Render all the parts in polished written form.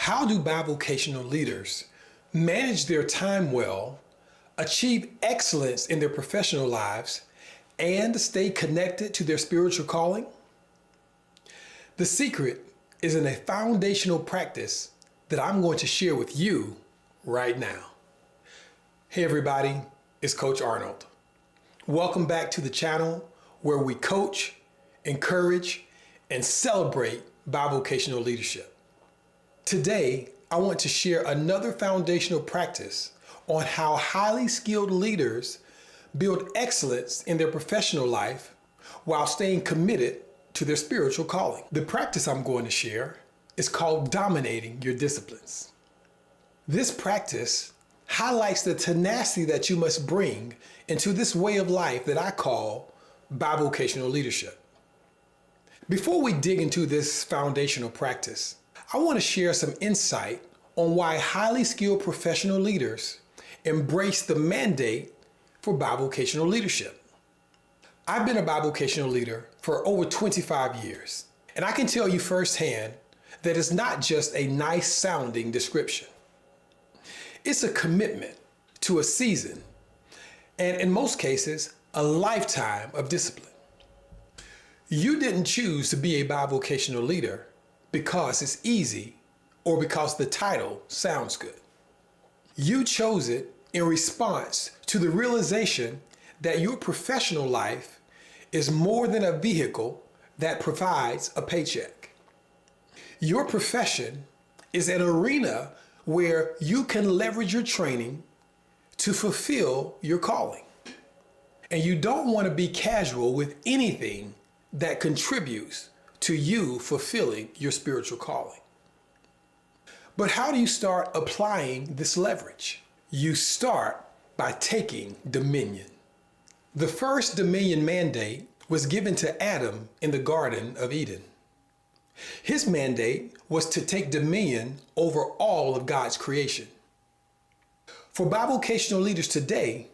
How do bivocational leaders manage their time well, achieve excellence in their professional lives, and stay connected to their spiritual calling? The secret is in a foundational practice that I'm going to share with you right now. Hey everybody, it's Coach Arnold. Welcome back to the channel where we coach, encourage, and celebrate bivocational leadership. Today, I want to share another foundational practice on how highly skilled leaders build excellence in their professional life while staying committed to their spiritual calling. The practice I'm going to share is called dominating your disciplines. This practice highlights the tenacity that you must bring into this way of life that I call bivocational leadership. Before we dig into this foundational practice, I want to share some insight on why highly skilled professional leaders embrace the mandate for bivocational leadership. I've been a bivocational leader for over 25 years, and I can tell you firsthand that it's not just a nice sounding description. It's a commitment to a season, and in most cases, a lifetime of discipline. You didn't choose to be a bivocational leader because it's easy or because the title sounds good. You chose it in response to the realization that your professional life is more than a vehicle that provides a paycheck. Your profession is an arena where you can leverage your training to fulfill your calling. And you don't want to be casual with anything that contributes to you fulfilling your spiritual calling. But how do you start applying this leverage? You start by taking dominion. The first dominion mandate was given to Adam in the Garden of Eden. His mandate was to take dominion over all of God's creation. For bivocational leaders today,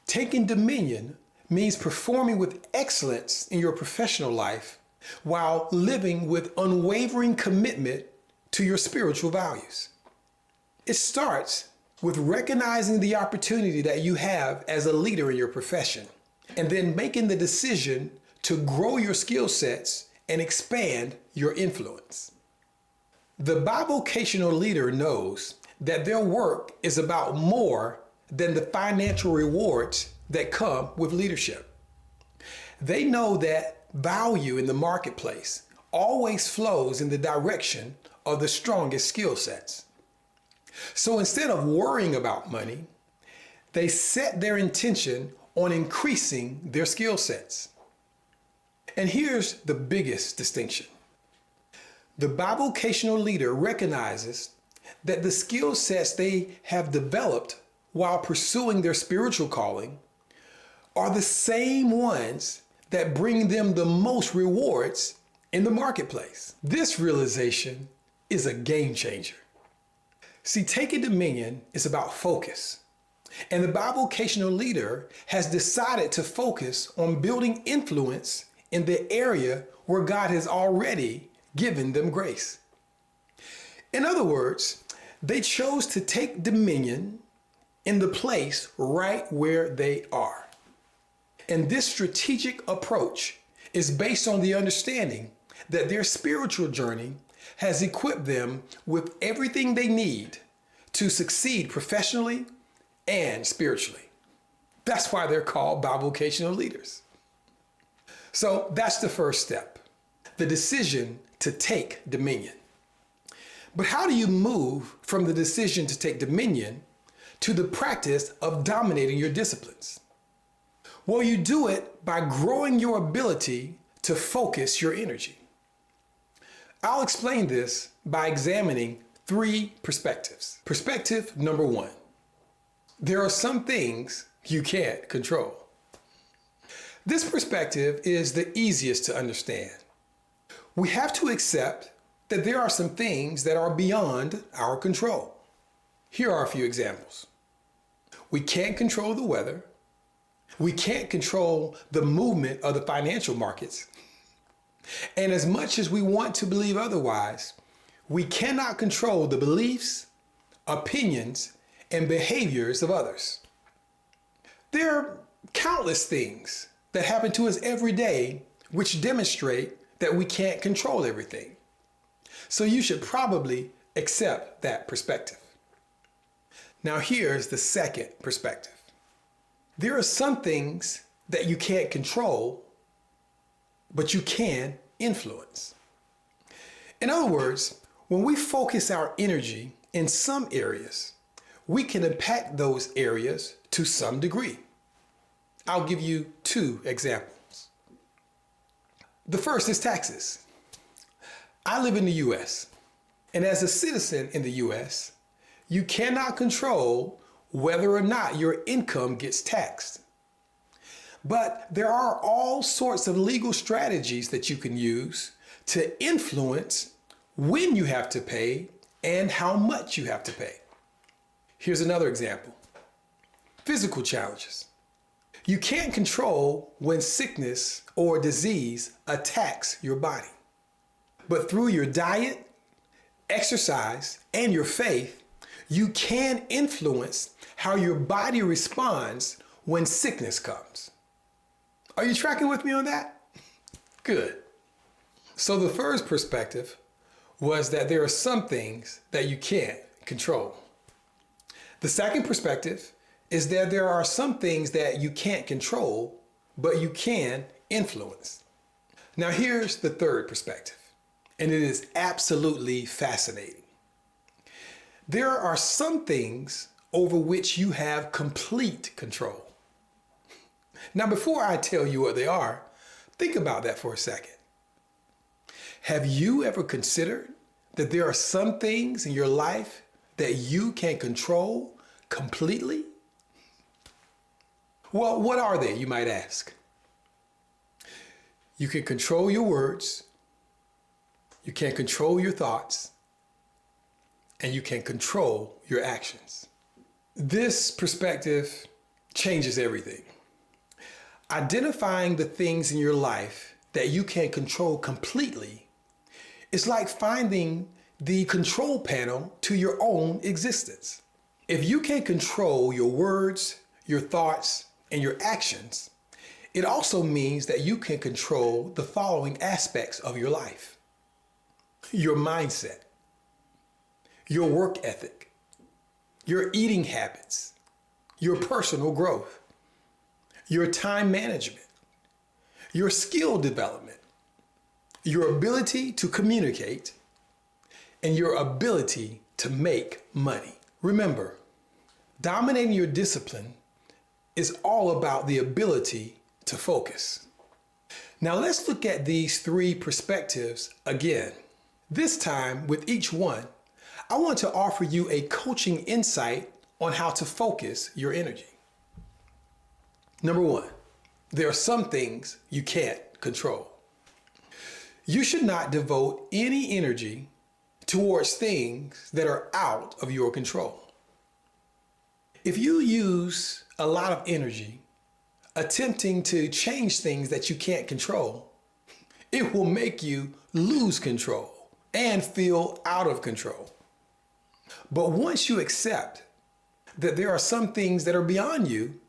taking dominion means performing with excellence in your professional life while living with unwavering commitment to your spiritual values. It starts with recognizing the opportunity that you have as a leader in your profession, and then making the decision to grow your skill sets and expand your influence. The bivocational leader knows that their work is about more than the financial rewards that come with leadership. They know that value in the marketplace always flows in the direction of the strongest skill sets. So instead of worrying about money, they set their intention on increasing their skill sets. And here's the biggest distinction. The bivocational leader recognizes that the skill sets they have developed while pursuing their spiritual calling are the same ones that bring them the most rewards in the marketplace. This realization is a game changer. See, taking dominion is about focus. And the bivocational leader has decided to focus on building influence in the area where God has already given them grace. In other words, they chose to take dominion in the place right where they are. And this strategic approach is based on the understanding that their spiritual journey has equipped them with everything they need to succeed professionally and spiritually. That's why they're called bivocational leaders. So that's the first step, the decision to take dominion. But how do you move from the decision to take dominion to the practice of dominating your disciplines? Well, you do it by growing your ability to focus your energy. I'll explain this by examining three perspectives. Perspective number one, there are some things you can't control. This perspective is the easiest to understand. We have to accept that there are some things that are beyond our control. Here are a few examples. We can't control the weather. We can't control the movement of the financial markets. And as much as we want to believe otherwise, We cannot control the beliefs, opinions, and behaviors of others. There are countless things that happen to us every day which demonstrate that we can't control everything. So you should probably accept that perspective. Now here's the second perspective. There are some things that you can't control, but you can influence. In other words, when we focus our energy in some areas, we can impact those areas to some degree. I'll give you 2 examples. The first is taxes. I live in the US, and as a citizen in the US, you cannot control whether or not your income gets taxed. But there are all sorts of legal strategies that you can use to influence when you have to pay and how much you have to pay. Here's another example. Physical challenges. You can't control when sickness or disease attacks your body. But through your diet, exercise, and your faith, you can influence how your body responds when sickness comes. Are you tracking with me on that? Good. So the first perspective was that there are some things that you can't control. The second perspective is that there are some things that you can't control, but you can influence. Now here's the third perspective, and it is absolutely fascinating. There are some things over which you have complete control. Now, before I tell you what they are, think about that for a second. Have you ever considered that there are some things in your life that you can control completely? Well, what are they, you might ask? You can control your words, you can control your thoughts, and you can control your actions. This perspective changes everything. Identifying the things in your life that you can control completely is like finding the control panel to your own existence. If you can control your words, your thoughts, and your actions, it also means that you can control the following aspects of your life: your mindset, your work ethic, your eating habits, your personal growth, your time management, your skill development, your ability to communicate, and your ability to make money. Remember, dominating your discipline is all about the ability to focus. Now let's look at these 3 perspectives again. This time, with each one, I want to offer you a coaching insight on how to focus your energy. Number 1, there are some things you can't control. You should not devote any energy towards things that are out of your control. If you use a lot of energy attempting to change things that you can't control, it will make you lose control and feel out of control. But once you accept that there are some things that are beyond you,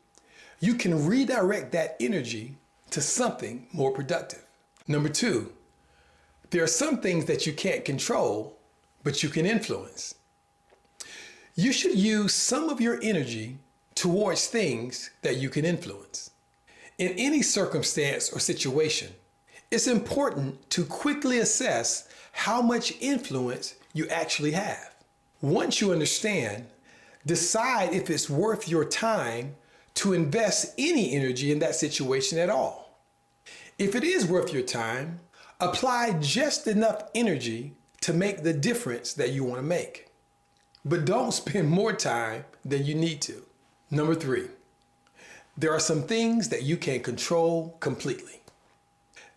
you can redirect that energy to something more productive. Number 2, there are some things that you can't control, but you can influence. You should use some of your energy towards things that you can influence. In any circumstance or situation, it's important to quickly assess how much influence you actually have. Once you understand, decide if it's worth your time to invest any energy in that situation at all. If it is worth your time, apply just enough energy to make the difference that you want to make. But don't spend more time than you need to. Number 3, there are some things that you can control completely.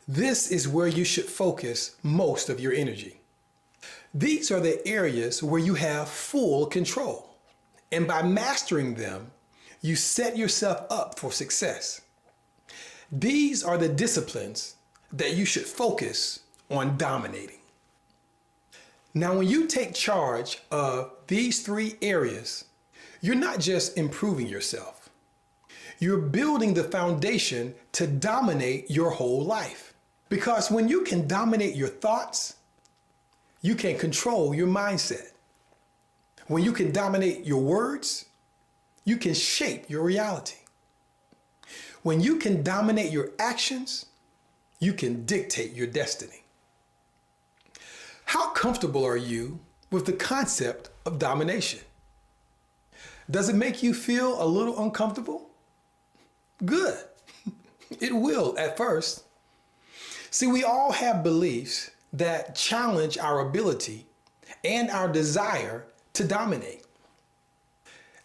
This is where you should focus most of your energy. These are the areas where you have full control. And by mastering them, you set yourself up for success. These are the disciplines that you should focus on dominating. Now, when you take charge of these three areas, you're not just improving yourself. You're building the foundation to dominate your whole life. Because when you can dominate your thoughts, you can control your mindset. When you can dominate your words, you can shape your reality. When you can dominate your actions, you can dictate your destiny. How comfortable are you with the concept of domination? Does it make you feel a little uncomfortable? Good. It will at first. See, we all have beliefs that challenge our ability and our desire to dominate.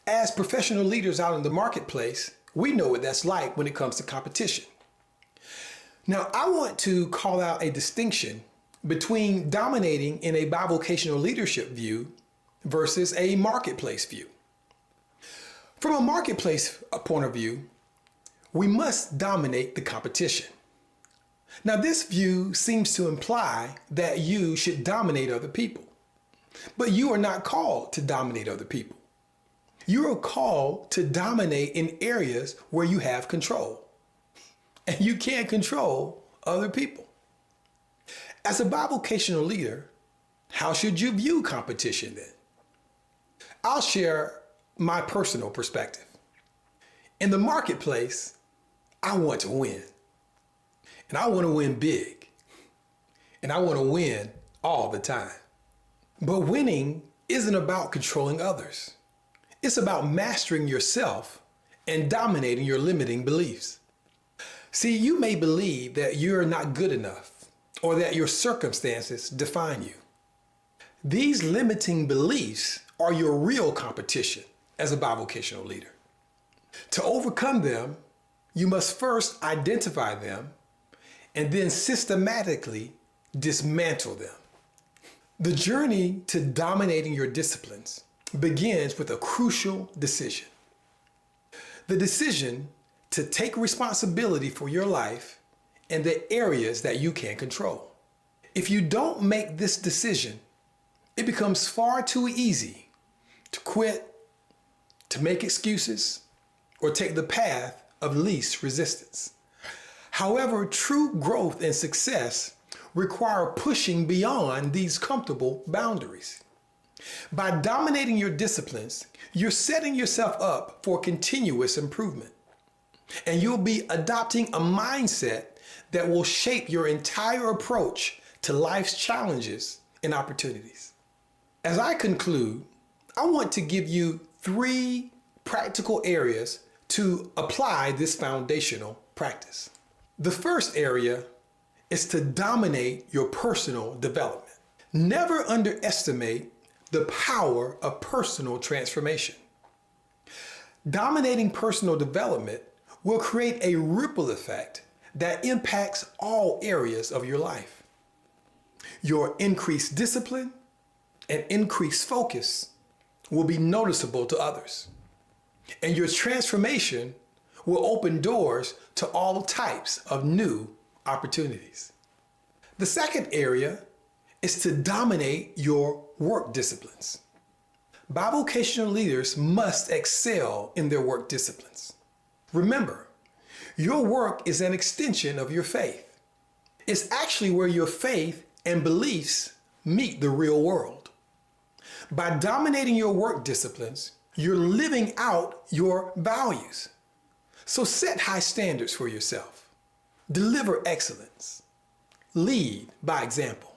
As professional leaders out in the marketplace, we know what that's like when it comes to competition. Now, I want to call out a distinction between dominating in a bivocational leadership view versus a marketplace view. From a marketplace point of view, we must dominate the competition. Now, this view seems to imply that you should dominate other people, but you are not called to dominate other people. You are called to dominate in areas where you have control, and you can't control other people. As a bivocational leader, how should you view competition then? I'll share my personal perspective. In the marketplace, I want to win. And I want to win big. And I want to win all the time. But winning isn't about controlling others. It's about mastering yourself and dominating your limiting beliefs. See, you may believe that you're not good enough or that your circumstances define you. These limiting beliefs are your real competition as a bivocational leader. To overcome them, you must first identify them and then systematically dismantle them. The journey to dominating your disciplines begins with a crucial decision. The decision to take responsibility for your life and the areas that you can control. If you don't make this decision, it becomes far too easy to quit, to make excuses, or take the path of least resistance. However, true growth and success require pushing beyond these comfortable boundaries. By dominating your disciplines, you're setting yourself up for continuous improvement. And you'll be adopting a mindset that will shape your entire approach to life's challenges and opportunities. As I conclude, I want to give you 3 practical areas to apply this foundational practice. The first area is to dominate your personal development. Never underestimate the power of personal transformation. Dominating personal development will create a ripple effect that impacts all areas of your life. Your increased discipline and increased focus will be noticeable to others. And your transformation will open doors to all types of new opportunities. The second area is to dominate your work disciplines. Bivocational leaders must excel in their work disciplines. Remember, your work is an extension of your faith. It's actually where your faith and beliefs meet the real world. By dominating your work disciplines, you're living out your values. So set high standards for yourself. Deliver excellence. Lead by example.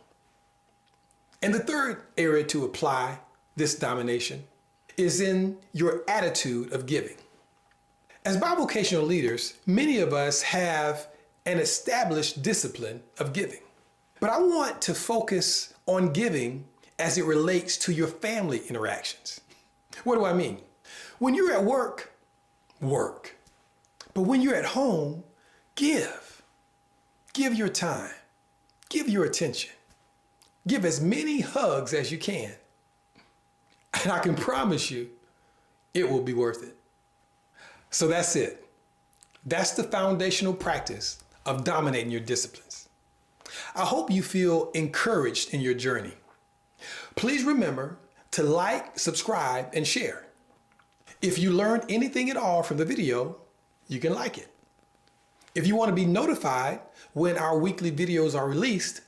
And the third area to apply this domination is in your attitude of giving. As bivocational leaders, many of us have an established discipline of giving. But I want to focus on giving as it relates to your family interactions. What do I mean? When you're at work, work. But when you're at home, give. Give your time. Give your attention. Give as many hugs as you can. And I can promise you, it will be worth it. So that's it. That's the foundational practice of dominating your disciplines. I hope you feel encouraged in your journey. Please remember to like, subscribe, and share. If you learned anything at all from the video, you can like it. If you want to be notified when our weekly videos are released,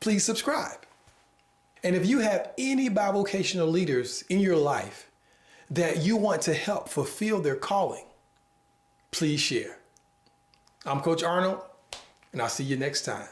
please subscribe. And if you have any bivocational leaders in your life that you want to help fulfill their calling, please share. I'm Coach Arnold, and I'll see you next time.